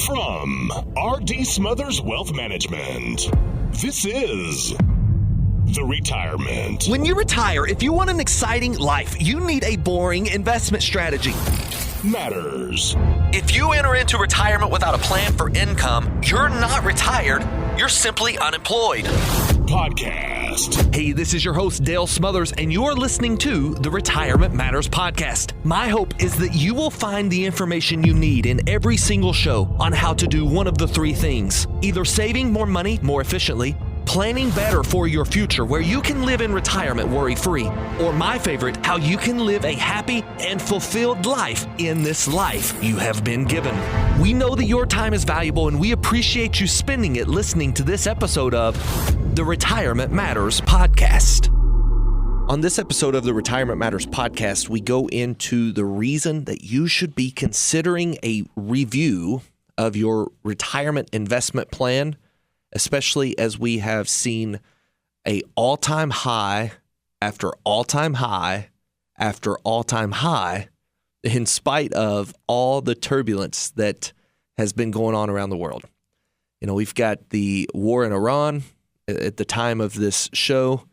From R.D. Smothers Wealth Management, this is The Retirement. When you retire, if you want an exciting life, you need a boring investment strategy. Matters. If you enter into retirement without a plan for income, you're not retired, you're simply unemployed. Podcast. Hey, this is your host, Dale Smothers, and you're listening to the Retirement Matters Podcast. My hope is that you will find the information you need in every single show on how to do one of the three things: either saving more money more efficiently, planning better for your future where you can live in retirement worry-free, or my favorite, how you can live a happy and fulfilled life in this life you have been given. We know that your time is valuable and we appreciate you spending it listening to this episode of the Retirement Matters Podcast. On this episode of the Retirement Matters Podcast, we go into the reason that you should be considering a review of your retirement investment plan, especially as we have seen a all-time high after all-time high after all-time high in spite of all the turbulence that has been going on around the world. You know, we've got the war in Iran. At the time of this show,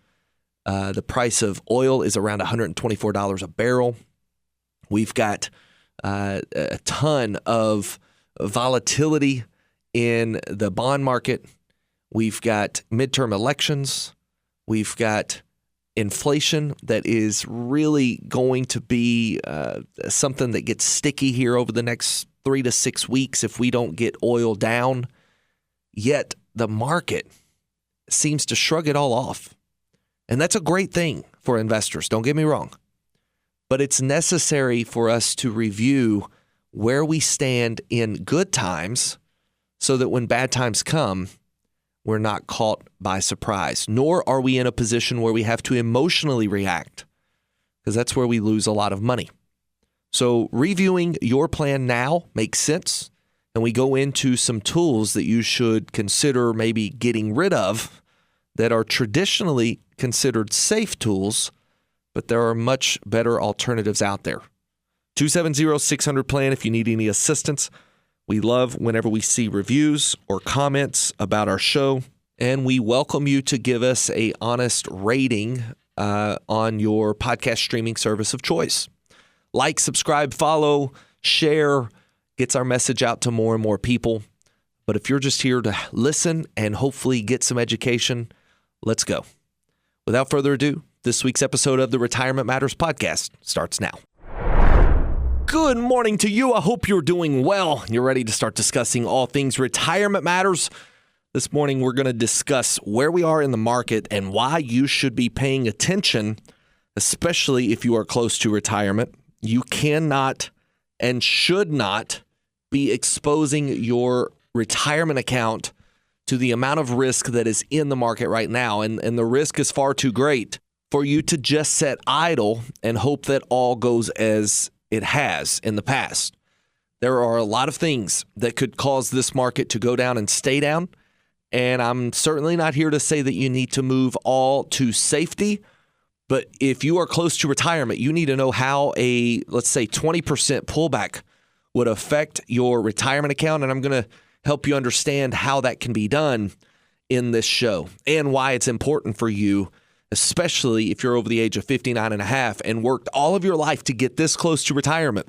the price of oil is around $124 a barrel. We've got a ton of volatility in the bond market. We've got midterm elections. We've got inflation that is really going to be something that gets sticky here over the next 3 to 6 weeks if we don't get oil down. Yet the market seems to shrug it all off. And that's a great thing for investors, don't get me wrong. But it's necessary for us to review where we stand in good times so that when bad times come, we're not caught by surprise, nor are we in a position where we have to emotionally react, because that's where we lose a lot of money. So reviewing your plan now makes sense, and we go into some tools that you should consider maybe getting rid of that are traditionally considered safe tools, but there are much better alternatives out there. 270-600-PLAN if you need any assistance. We love whenever we see reviews or comments about our show, and we welcome you to give us an honest rating on your podcast streaming service of choice. Like, subscribe, follow, share, gets our message out to more and more people. But if you're just here to listen and hopefully get some education, let's go. Without further ado, this week's episode of the Retirement Matters Podcast starts now. Good morning to you. I hope you're doing well. You're ready to start discussing all things retirement matters. This morning, we're going to discuss where we are in the market and why you should be paying attention, especially if you are close to retirement. You cannot and should not be exposing your retirement account to the amount of risk that is in the market right now. And the risk is far too great for you to just sit idle and hope that all goes as it has in the past. There are a lot of things that could cause this market to go down and stay down. And I'm certainly not here to say that you need to move all to safety. But if you are close to retirement, you need to know how a, let's say, 20% pullback would affect your retirement account. And I'm going to help you understand how that can be done in this show and why it's important for you, especially if you're over the age of 59 and a half and worked all of your life to get this close to retirement.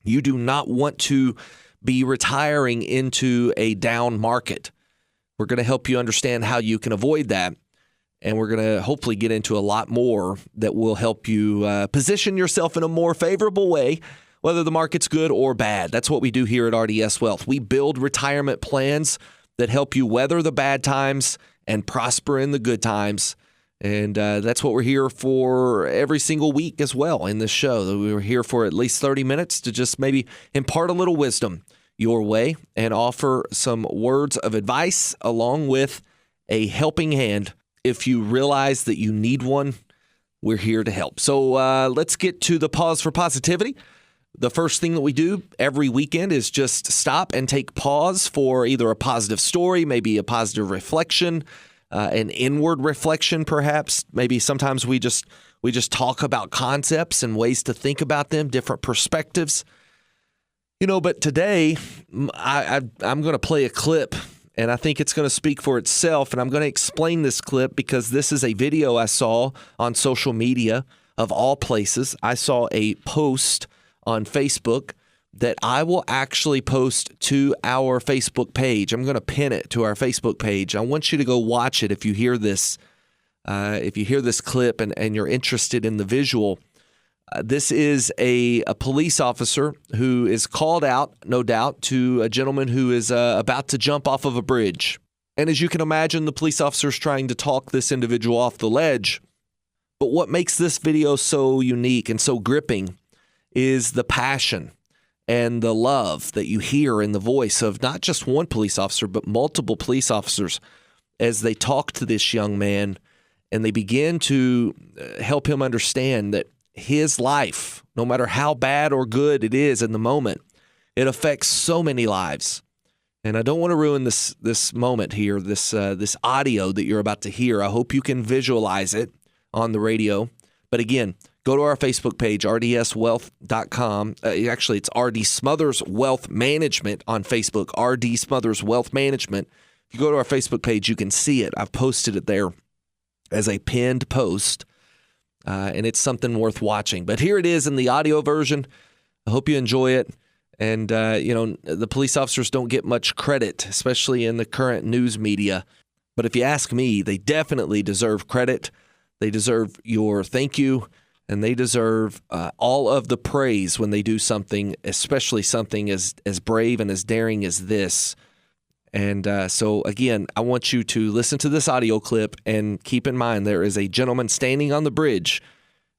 You do not want to be retiring into a down market. We're going to help you understand how you can avoid that. And we're going to hopefully get into a lot more that will help you position yourself in a more favorable way, whether the market's good or bad. That's what we do here at RDS Wealth. We build retirement plans that help you weather the bad times and prosper in the good times. And that's what we're here for every single week as well in this show. We're here for at least 30 minutes to just maybe impart a little wisdom your way and offer some words of advice along with a helping hand. If you realize that you need one, we're here to help. So let's get to the pause for positivity. The first thing that we do every weekend is just stop and take pause for either a positive story, maybe a positive reflection, an inward reflection perhaps. Maybe sometimes we just talk about concepts and ways to think about them, different perspectives. You know, but today I'm going to play a clip, and I think it's going to speak for itself. And I'm going to explain this clip because this is a video I saw on social media, of all places. I saw a post on Facebook that I will actually post to our Facebook page. I'm going to pin it to our Facebook page. I want you to go watch it if you hear this. If you hear this clip and you're interested in the visual. This is a police officer who is called out, no doubt, to a gentleman who is about to jump off of a bridge. And as you can imagine, the police officer is trying to talk this individual off the ledge. But what makes this video so unique and so gripping is the passion and the love that you hear in the voice of not just one police officer, but multiple police officers as they talk to this young man and they begin to help him understand that his life, no matter how bad or good it is in the moment, it affects so many lives. And I don't want to ruin this moment here, this audio that you're about to hear. I hope you can visualize it on the radio. But again, go to our Facebook page, rdswealth.com. Actually, it's RD Smothers Wealth Management on Facebook, RD Smothers Wealth Management. If you go to our Facebook page, you can see it. I've posted it there as a pinned post. And it's something worth watching. But here it is in the audio version. I hope you enjoy it. And, the police officers don't get much credit, especially in the current news media. But if you ask me, they definitely deserve credit. They deserve your thank you. And they deserve all of the praise when they do something, especially something as brave and as daring as this. And so, again, I want you to listen to this audio clip and keep in mind there is a gentleman standing on the bridge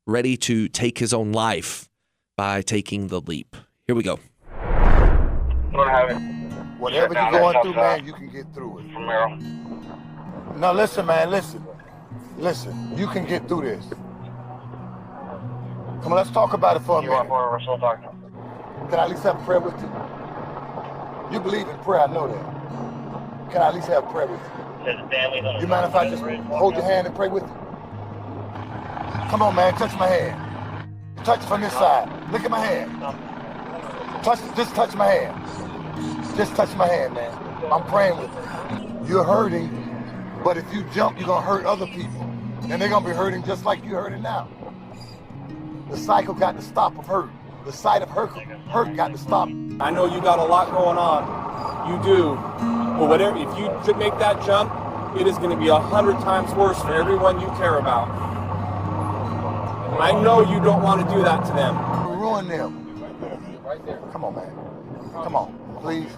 ready to take his own life by taking the leap. Here we go. Whatever you're going through, man, you can get through it. No, listen, man, listen. Listen, you can get through this. Come on, let's talk about it for a minute. Can I at least have a prayer with you? You believe in prayer, I know that. Can I at least have prayer with you? You mind if I just hold your hand and pray with you? Come on, man, touch my hand. Touch it from this side. Look at my hand. Just touch my hand. Just touch my hand, man. I'm praying with you. You're hurting, but if you jump, you're gonna hurt other people. And they're gonna be hurting just like you're hurting now. The cycle got to stop of hurt. The side of hurt got to stop. I know you got a lot going on. You do. But whatever, if you make that jump, it is going to be 100 times worse for everyone you care about. I know you don't want to do that to them. Ruin them. Come on, man. Come on, please.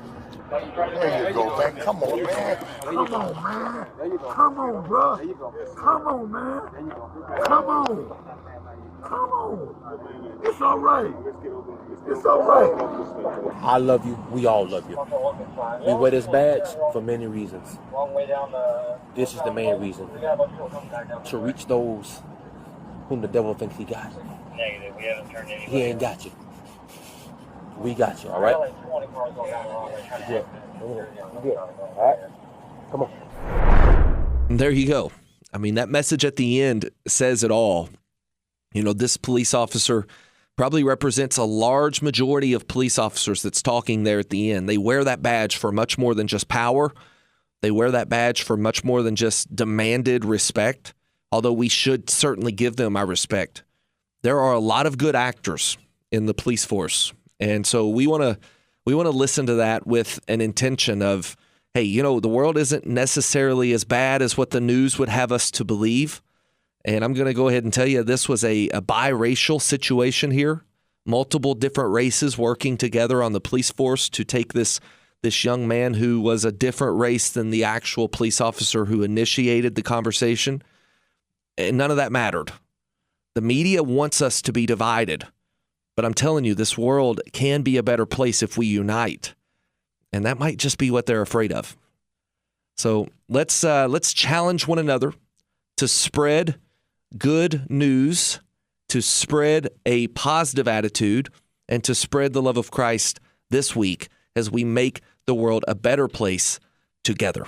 There you go, man. Come on, man. Come on, man. Come on, bro. Come on, man. Come on. Come on. It's all right. It's all right. I love you. We all love you. We wear this badge for many reasons. This is the main reason. To reach those whom the devil thinks he got. He ain't got you. We got you, all right? Yeah. All right? Come on. There you go. I mean, that message at the end says it all. You know, this police officer probably represents a large majority of police officers that's talking there at the end. They wear that badge for much more than just power. They wear that badge for much more than just demanded respect, although we should certainly give them our respect. There are a lot of good actors in the police force, and so we want to listen to that with an intention of, hey, you know, the world isn't necessarily as bad as what the news would have us to believe. And I'm going to go ahead and tell you this was a biracial situation here. Multiple different races working together on the police force to take this young man who was a different race than the actual police officer who initiated the conversation. And none of that mattered. The media wants us to be divided. But I'm telling you, this world can be a better place if we unite. And that might just be what they're afraid of. So let's challenge one another to spread good news, to spread a positive attitude, and to spread the love of Christ this week as we make the world a better place together.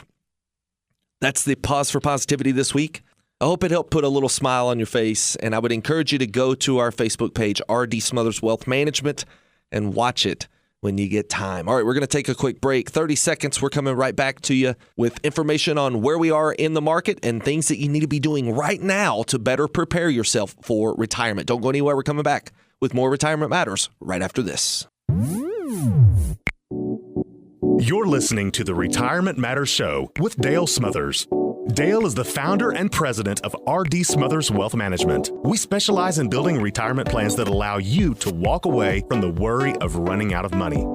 That's the Pause for Positivity this week. I hope it helped put a little smile on your face, and I would encourage you to go to our Facebook page, RD Smothers Wealth Management, and watch it when you get time. All right, we're going to take a quick break. 30 seconds. We're coming right back to you with information on where we are in the market and things that you need to be doing right now to better prepare yourself for retirement. Don't go anywhere. We're coming back with more Retirement Matters right after this. You're listening to the Retirement Matters Show with Dale Smothers. Dale is the founder and president of R.D. Smothers Wealth Management. We specialize in building retirement plans that allow you to walk away from the worry of running out of money.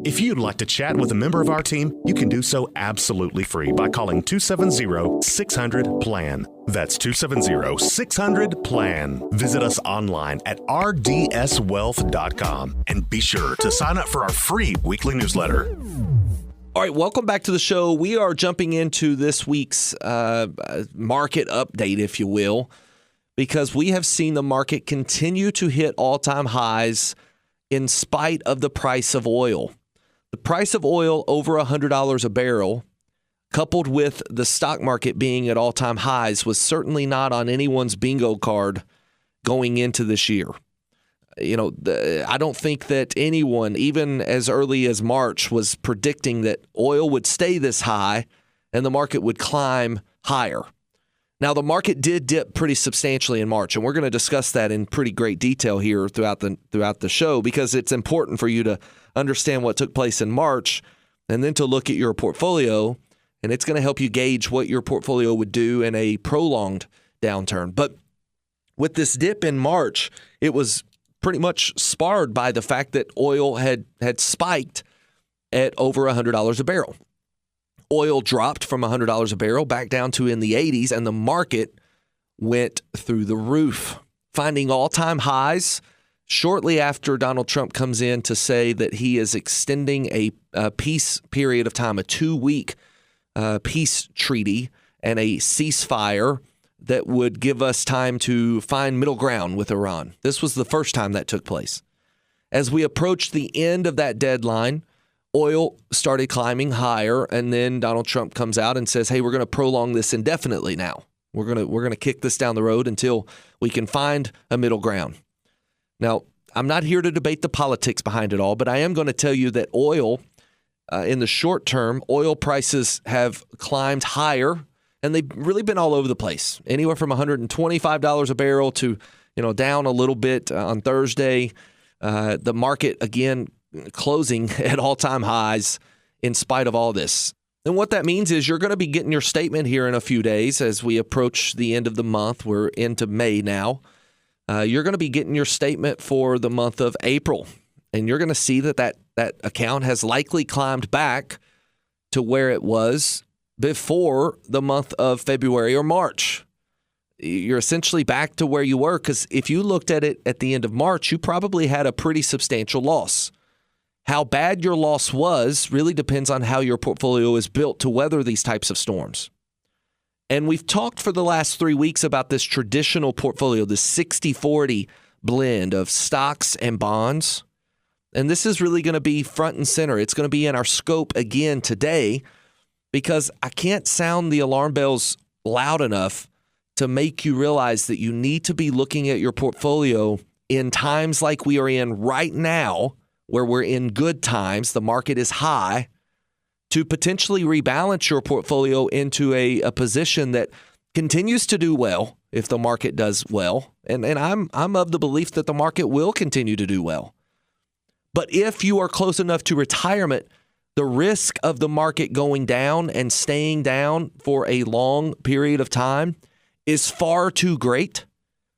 If you'd like to chat with a member of our team, you can do so absolutely free by calling 270-600-PLAN. That's 270-600-PLAN. Visit us online at rdswealth.com and be sure to sign up for our free weekly newsletter. All right, welcome back to the show. We are jumping into this week's market update, if you will, because we have seen the market continue to hit all-time highs in spite of the price of oil. The price of oil over $100 a barrel, coupled with the stock market being at all-time highs, was certainly not on anyone's bingo card going into this year. You know, I don't think that anyone, even as early as March, was predicting that oil would stay this high and the market would climb higher. Now, the market did dip pretty substantially in March, and we're going to discuss that in pretty great detail here throughout the show, because it's important for you to understand what took place in March and then to look at your portfolio, and it's going to help you gauge what your portfolio would do in a prolonged downturn. But with this dip in March, it was pretty much sparred by the fact that oil had spiked at over $100 a barrel. Oil dropped from $100 a barrel back down to in the 80s, and the market went through the roof, finding all-time highs shortly after Donald Trump comes in to say that he is extending a peace period of time, a 2-week peace treaty and a ceasefire that would give us time to find middle ground with Iran. This was the first time that took place. As we approached the end of that deadline, oil started climbing higher, and then Donald Trump comes out and says, hey, we're going to prolong this indefinitely now. We're going to kick this down the road until we can find a middle ground. Now, I'm not here to debate the politics behind it all, but I am going to tell you that oil, in the short term, oil prices have climbed higher, and they've really been all over the place, anywhere from $125 a barrel to, down a little bit on Thursday. The market, again, closing at all-time highs in spite of all this. And what that means is you're going to be getting your statement here in a few days as we approach the end of the month. We're into May now. You're going to be getting your statement for the month of April, and you're going to see that account has likely climbed back to where it was before the month of February or March. You're essentially back to where you were, because if you looked at it at the end of March, you probably had a pretty substantial loss. How bad your loss was really depends on how your portfolio is built to weather these types of storms. And we've talked for the last 3 weeks about this traditional portfolio, this 60-40 blend of stocks and bonds. And this is really going to be front and center. It's going to be in our scope again today, because I can't sound the alarm bells loud enough to make you realize that you need to be looking at your portfolio in times like we are in right now, where we're in good times, the market is high, to potentially rebalance your portfolio into a position that continues to do well if the market does well. And I'm of the belief that the market will continue to do well. But if you are close enough to retirement, the risk of the market going down and staying down for a long period of time is far too great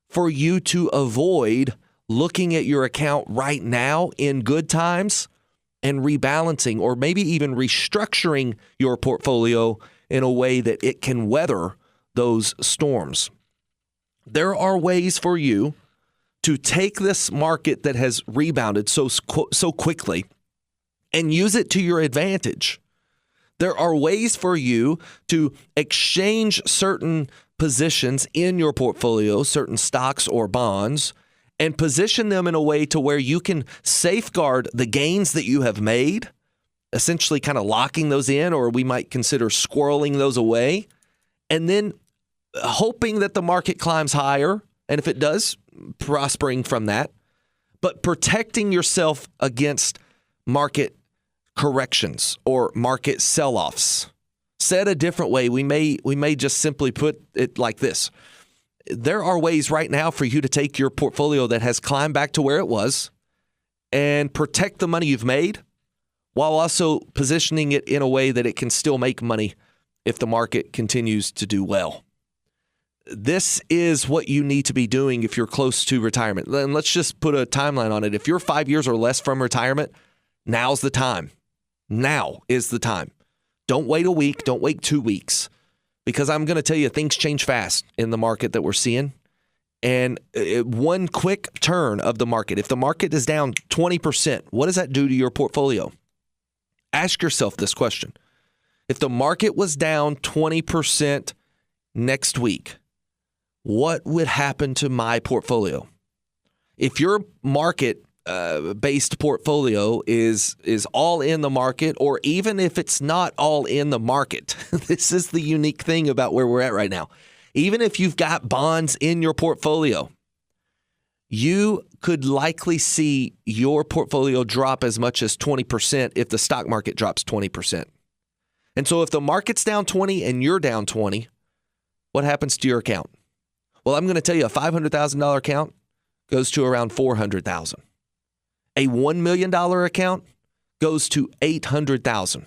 for you to avoid looking at your account right now in good times and rebalancing, or maybe even restructuring your portfolio in a way that it can weather those storms. There are ways for you to take this market that has rebounded so quickly and use it to your advantage. There are ways for you to exchange certain positions in your portfolio, certain stocks or bonds, and position them in a way to where you can safeguard the gains that you have made, essentially kind of locking those in, or we might consider squirreling those away, and then hoping that the market climbs higher, and if it does, prospering from that, but protecting yourself against market corrections or market sell-offs. Said a different way, we may just simply put it like this. There are ways right now for you to take your portfolio that has climbed back to where it was and protect the money you've made while also positioning it in a way that it can still make money if the market continues to do well. This is what you need to be doing if you're close to retirement. And let's just put a timeline on it. If you're 5 years or less from retirement, now's the time. Now is the time. Don't wait a week. Don't wait 2 weeks. Because I'm going to tell you, things change fast in the market that we're seeing. And one quick turn of the market, if the market is down 20%, what does that do to your portfolio? Ask yourself this question. If the market was down 20% next week, what would happen to my portfolio? If your market-based portfolio is all in the market, or even if it's not all in the market, this is the unique thing about where we're at right now. Even if you've got bonds in your portfolio, you could likely see your portfolio drop as much as 20% if the stock market drops 20%. And so if the market's down 20 and you're down 20, what happens to your account? Well, I'm going to tell you, a $500,000 account goes to around $400,000. A $1 million account goes to $800,000.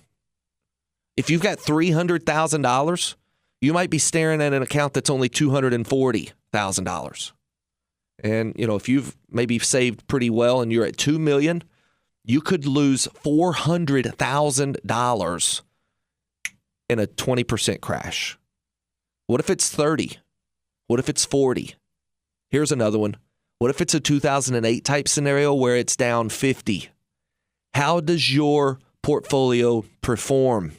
If you've got $300,000, you might be staring at an account that's only $240,000. And, if you've maybe saved pretty well and you're at $2 million, you could lose $400,000 in a 20% crash. What if it's 30? What if it's 40? Here's another one. What if it's a 2008 type scenario where it's down 50? How does your portfolio perform?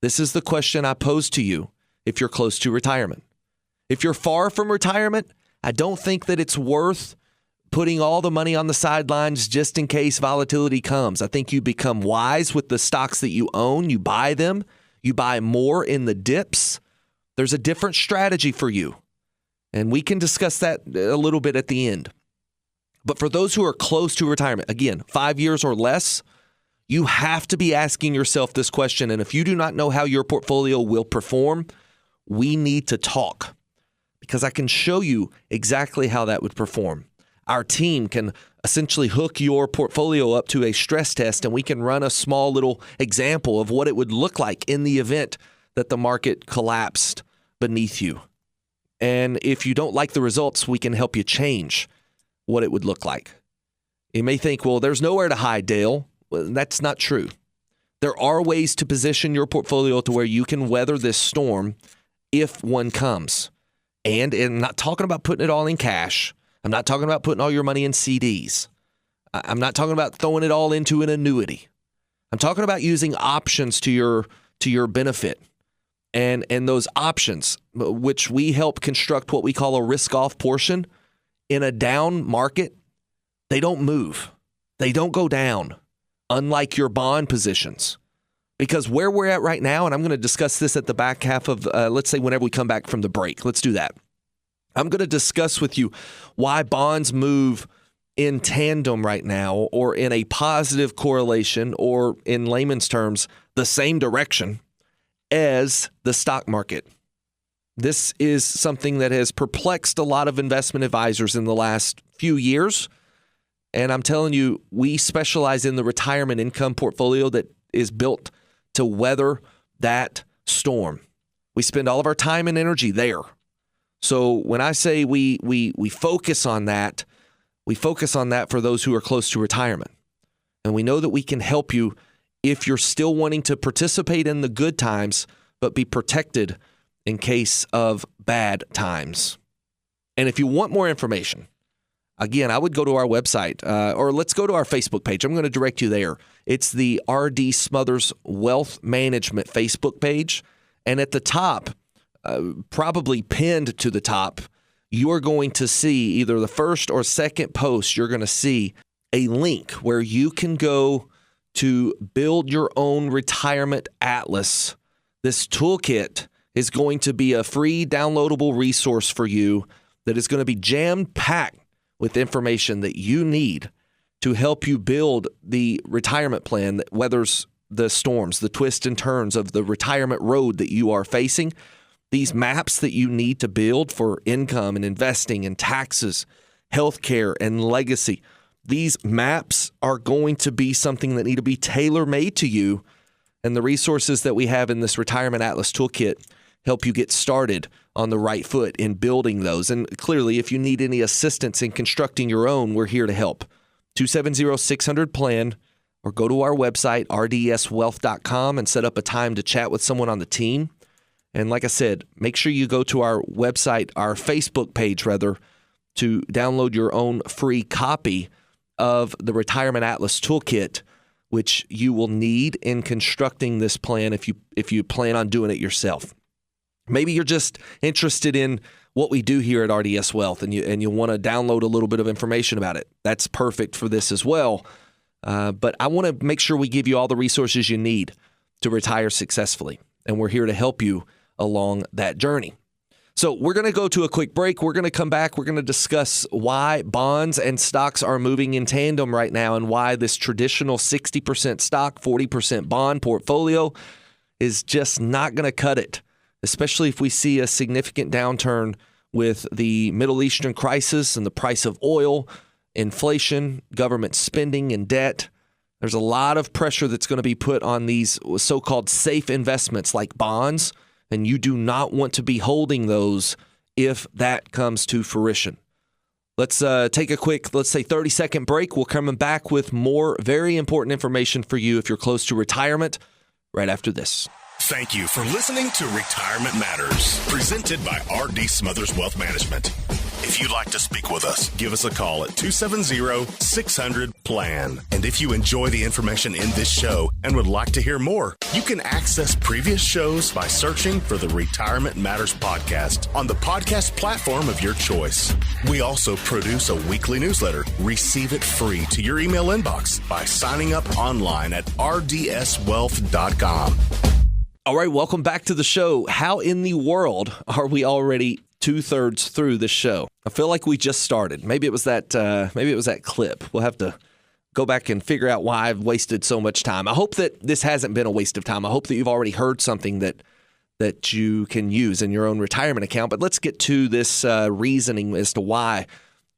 This is the question I pose to you if you're close to retirement. If you're far from retirement, I don't think that it's worth putting all the money on the sidelines just in case volatility comes. I think you become wise with the stocks that you own. You buy them. You buy more in the dips. There's a different strategy for you. And we can discuss that a little bit at the end. But for those who are close to retirement, again, 5 years or less, you have to be asking yourself this question. And if you do not know how your portfolio will perform, we need to talk, because I can show you exactly how that would perform. Our team can essentially hook your portfolio up to a stress test, and we can run a small little example of what it would look like in the event that the market collapsed beneath you. And if you don't like the results, we can help you change what it would look like. You may think, well, there's nowhere to hide, Dale. Well, that's not true. There are ways to position your portfolio to where you can weather this storm if one comes. And I'm not talking about putting it all in cash. I'm not talking about putting all your money in CDs. I'm not talking about throwing it all into an annuity. I'm talking about using options to your benefit. And those options, which we help construct what we call a risk-off portion, in a down market, they don't move. They don't go down, unlike your bond positions. Because where we're at right now, and I'm going to discuss this at the back half of, let's say whenever we come back from the break. Let's do that. I'm going to discuss with you why bonds move in tandem right now, or in a positive correlation, or in layman's terms, the same direction as the stock market. This is something that has perplexed a lot of investment advisors in the last few years. And I'm telling you, we specialize in the retirement income portfolio that is built to weather that storm. We spend all of our time and energy there. So when I say we focus on that, we focus on that for those who are close to retirement. And we know that we can help you if you're still wanting to participate in the good times, but be protected in case of bad times. And if you want more information, again, I would go to our website, or let's go to our Facebook page. I'm going to direct you there. It's the R.D. Smothers Wealth Management Facebook page. And at the top, probably pinned to the top, you're going to see either the first or second post, you're going to see a link where you can go to build your own retirement atlas. This toolkit is going to be a free downloadable resource for you that is going to be jam-packed with information that you need to help you build the retirement plan that weathers the storms, the twists and turns of the retirement road that you are facing. These maps that you need to build for income and investing and taxes, healthcare and legacy. These maps are going to be something that need to be tailor-made to you. And the resources that we have in this Retirement Atlas Toolkit help you get started on the right foot in building those. And clearly, if you need any assistance in constructing your own, we're here to help. 270-600-PLAN, or go to our website, rdswealth.com, and set up a time to chat with someone on the team. And like I said, make sure you go to our website, our Facebook page, rather, to download your own free copy of the Retirement Atlas Toolkit, which you will need in constructing this plan if you plan on doing it yourself. Maybe you're just interested in what we do here at RDS Wealth, and you want to download a little bit of information about it. That's perfect for this as well. But I want to make sure we give you all the resources you need to retire successfully, and we're here to help you along that journey. So we're going to go to a quick break. We're going to come back. We're going to discuss why bonds and stocks are moving in tandem right now, and why this traditional 60% stock, 40% bond portfolio is just not going to cut it, especially if we see a significant downturn with the Middle Eastern crisis and the price of oil, inflation, government spending, and debt. There's a lot of pressure that's going to be put on these so-called safe investments like bonds, and you do not want to be holding those if that comes to fruition. Let's take a quick, let's say 30-second break. We'll come back with more very important information for you if you're close to retirement right after this. Thank you for listening to Retirement Matters, presented by R.D. Smothers Wealth Management. If you'd like to speak with us, give us a call at 270-600-PLAN. And if you enjoy the information in this show and would like to hear more, you can access previous shows by searching for the Retirement Matters podcast on the podcast platform of your choice. We also produce a weekly newsletter. Receive it free to your email inbox by signing up online at rdswealth.com. All right, welcome back to the show. How in the world are we already 2/3 through the show? I feel like we just started. Maybe it was that clip. We'll have to go back and figure out why I've wasted so much time. I hope that this hasn't been a waste of time. I hope that you've already heard something that you can use in your own retirement account. But let's get to this reasoning as to why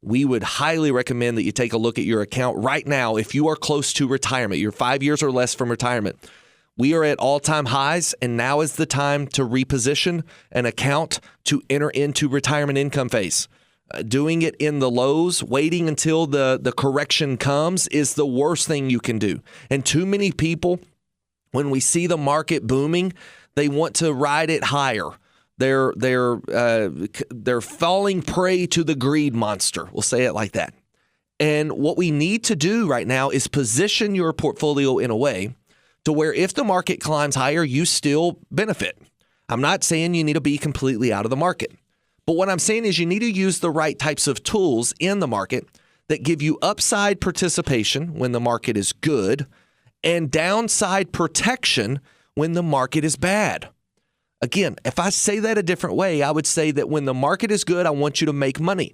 we would highly recommend that you take a look at your account right now if you are close to retirement. You're 5 years or less from retirement. We are at all-time highs, and now is the time to reposition an account to enter into retirement income phase. Doing it in the lows, waiting until the correction comes, is the worst thing you can do. And too many people, when we see the market booming, they want to ride it higher. They're falling prey to the greed monster. We'll say it like that. And what we need to do right now is position your portfolio in a way to where if the market climbs higher, you still benefit. I'm not saying you need to be completely out of the market. But what I'm saying is you need to use the right types of tools in the market that give you upside participation when the market is good and downside protection when the market is bad. Again, if I say that a different way, I would say that when the market is good, I want you to make money.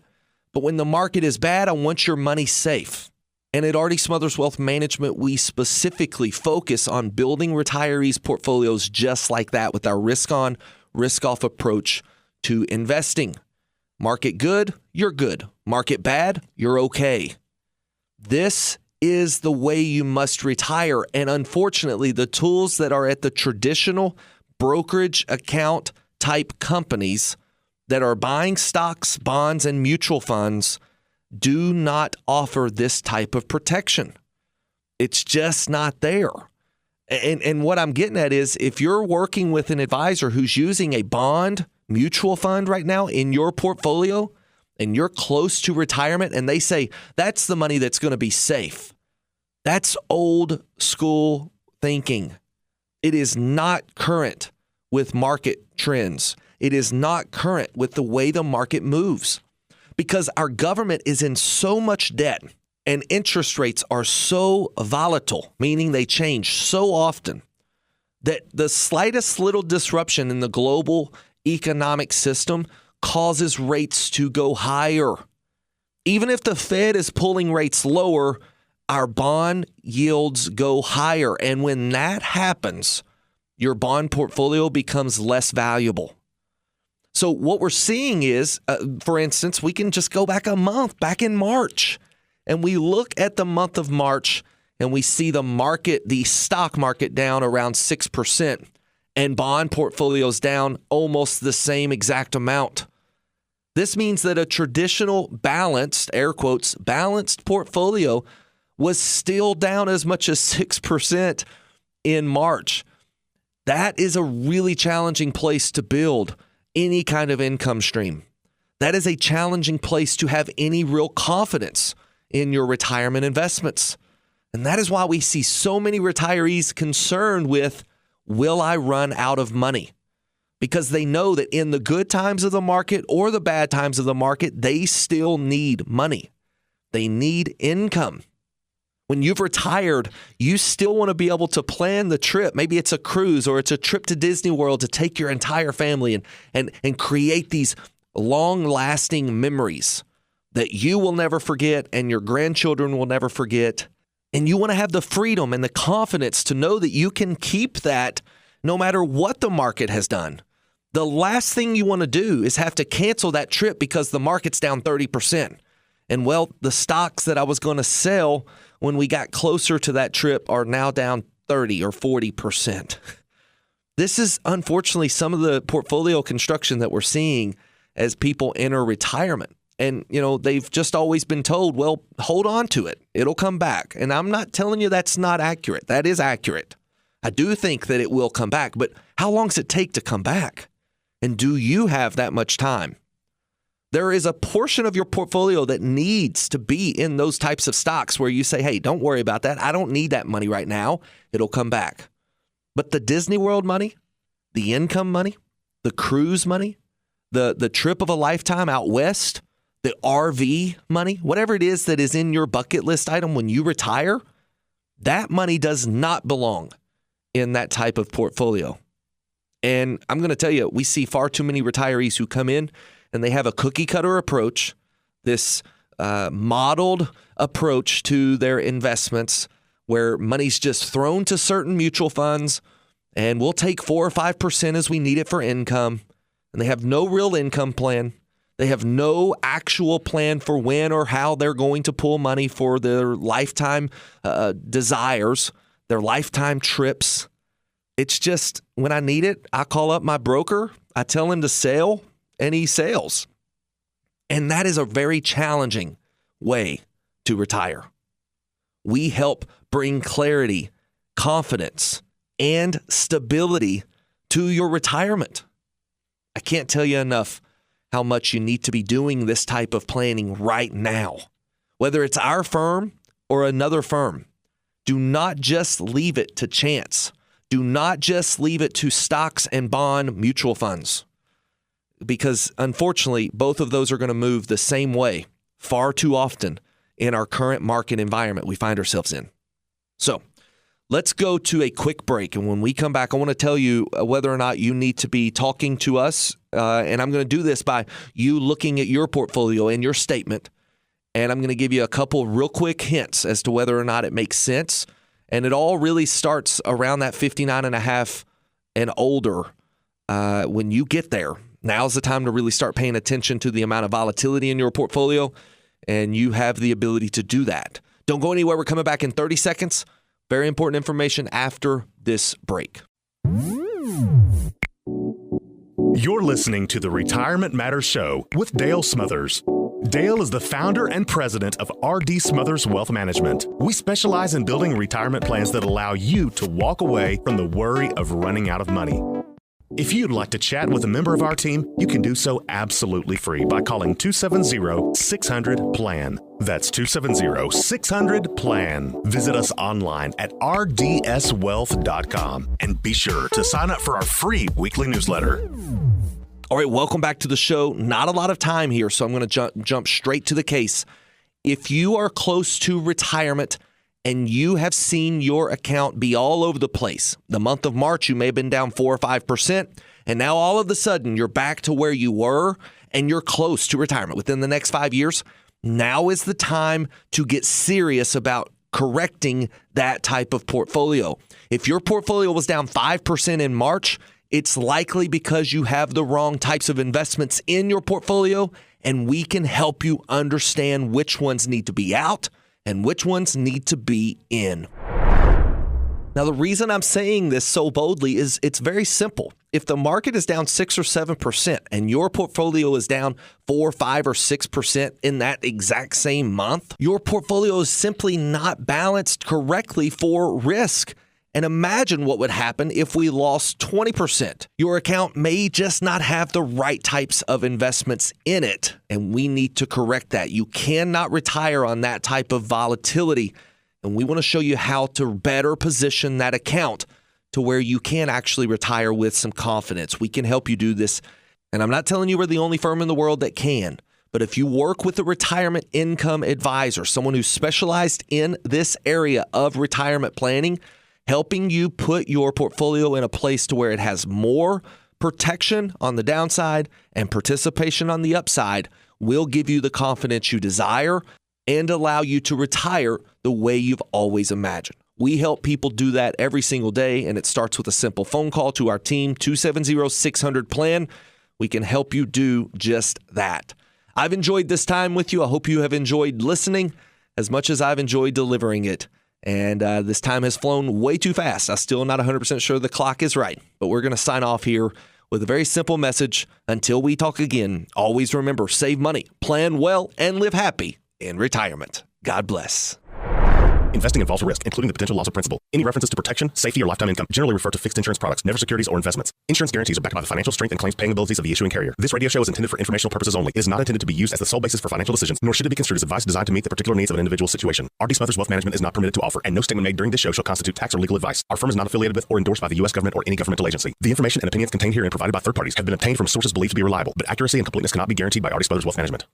But when the market is bad, I want your money safe. And at R.D. Smothers Wealth Management, we specifically focus on building retirees' portfolios just like that with our risk-on, risk-off approach to investing. Market good, you're good. Market bad, you're okay. This is the way you must retire. And unfortunately, the tools that are at the traditional brokerage account type companies that are buying stocks, bonds, and mutual funds do not offer this type of protection. It's just not there. And what I'm getting at is if you're working with an advisor who's using a bond mutual fund right now in your portfolio and you're close to retirement and they say that's the money that's going to be safe, that's old school thinking. It is not current with market trends. It is not current with the way the market moves. Because our government is in so much debt and interest rates are so volatile, meaning they change so often, that the slightest little disruption in the global economic system causes rates to go higher. Even if the Fed is pulling rates lower, our bond yields go higher. And when that happens, your bond portfolio becomes less valuable. So what we're seeing is, for instance, we can just go back a month, back in March, and we look at the month of March and we see the market, the stock market down around 6% and bond portfolios down almost the same exact amount. This means that a traditional balanced, air quotes, balanced portfolio was still down as much as 6% in March. That is a really challenging place to build any kind of income stream. That is a challenging place to have any real confidence in your retirement investments. And that is why we see so many retirees concerned with, will I run out of money? Because they know that in the good times of the market or the bad times of the market, they still need money. They need income. When you've retired, you still want to be able to plan the trip. Maybe it's a cruise or it's a trip to Disney World to take your entire family and create these long-lasting memories that you will never forget and your grandchildren will never forget. And you want to have the freedom and the confidence to know that you can keep that no matter what the market has done. The last thing you want to do is have to cancel that trip because the market's down 30%. And well, the stocks that I was going to sell when we got closer to that trip are now down 30 or 40%. This is unfortunately some of the portfolio construction that we're seeing as people enter retirement. And, they've just always been told, well, hold on to it. It'll come back. And I'm not telling you that's not accurate. That is accurate. I do think that it will come back. But how long does it take to come back? And do you have that much time? There is a portion of your portfolio that needs to be in those types of stocks where you say, hey, don't worry about that. I don't need that money right now. It'll come back. But the Disney World money, the income money, the cruise money, the trip of a lifetime out west, the RV money, whatever it is that is in your bucket list item when you retire, that money does not belong in that type of portfolio. And I'm going to tell you, we see far too many retirees who come in and they have a cookie cutter approach, this modeled approach to their investments where money's just thrown to certain mutual funds and we'll take 4 or 5% as we need it for income. And they have no real income plan. They have no actual plan for when or how they're going to pull money for their lifetime desires, their lifetime trips. It's just when I need it, I call up my broker, I tell him to sell, and he sells. And that is a very challenging way to retire. We help bring clarity, confidence, and stability to your retirement. I can't tell you enough how much you need to be doing this type of planning right now. Whether it's our firm or another firm, do not just leave it to chance. Do not just leave it to stocks and bond mutual funds. Because unfortunately, both of those are going to move the same way far too often in our current market environment we find ourselves in. So let's go to a quick break. And when we come back, I want to tell you whether or not you need to be talking to us. And I'm going to do this by you looking at your portfolio and your statement. And I'm going to give you a couple real quick hints as to whether or not it makes sense. And it all really starts around that 59.5 and older. When you get there, now's the time to really start paying attention to the amount of volatility in your portfolio. And you have the ability to do that. Don't go anywhere. We're coming back in 30 seconds. Very important information after this break. You're listening to the Retirement Matters Show with Dale Smothers. Dale is the founder and president of R.D. Smothers Wealth Management. We specialize in building retirement plans that allow you to walk away from the worry of running out of money. If you'd like to chat with a member of our team, you can do so absolutely free by calling 270-600-PLAN. That's 270-600-PLAN. Visit us online at rdswealth.com and be sure to sign up for our free weekly newsletter. All right, welcome back to the show. Not a lot of time here, so I'm going to jump straight to the case. If you are close to retirement and you have seen your account be all over the place, the month of March, you may have been down 4 or 5%, and now all of a sudden you're back to where you were and you're close to retirement within the next 5 years, now is the time to get serious about correcting that type of portfolio. If your portfolio was down 5% in March, it's likely because you have the wrong types of investments in your portfolio, and we can help you understand which ones need to be out and which ones need to be in. Now, the reason I'm saying this so boldly is it's very simple. If the market is down 6 or 7% and your portfolio is down 4, 5, or 6% in that exact same month, your portfolio is simply not balanced correctly for risk. And imagine what would happen if we lost 20%. Your account may just not have the right types of investments in it, and we need to correct that. You cannot retire on that type of volatility, and we want to show you how to better position that account to where you can actually retire with some confidence. We can help you do this, and I'm not telling you we're the only firm in the world that can, but if you work with a retirement income advisor, someone who's specialized in this area of retirement planning, helping you put your portfolio in a place to where it has more protection on the downside and participation on the upside, will give you the confidence you desire and allow you to retire the way you've always imagined. We help people do that every single day, and it starts with a simple phone call to our team, 270-600-PLAN. We can help you do just that. I've enjoyed this time with you. I hope you have enjoyed listening as much as I've enjoyed delivering it. And this time has flown way too fast. I'm still not 100% sure the clock is right, but we're going to sign off here with a very simple message. Until we talk again, always remember, save money, plan well, and live happy in retirement. God bless. Investing involves a risk, including the potential loss of principal. Any references to protection, safety, or lifetime income generally refer to fixed insurance products, never securities or investments. Insurance guarantees are backed by the financial strength and claims paying abilities of the issuing carrier. This radio show is intended for informational purposes only. It is not intended to be used as the sole basis for financial decisions, nor should it be construed as advice designed to meet the particular needs of an individual situation. R.D. Smothers Wealth Management is not permitted to offer, and no statement made during this show shall constitute tax or legal advice. Our firm is not affiliated with or endorsed by the U.S. government or any governmental agency. The information and opinions contained herein provided by third parties have been obtained from sources believed to be reliable, but accuracy and completeness cannot be guaranteed by R.D. Smothers Wealth Management.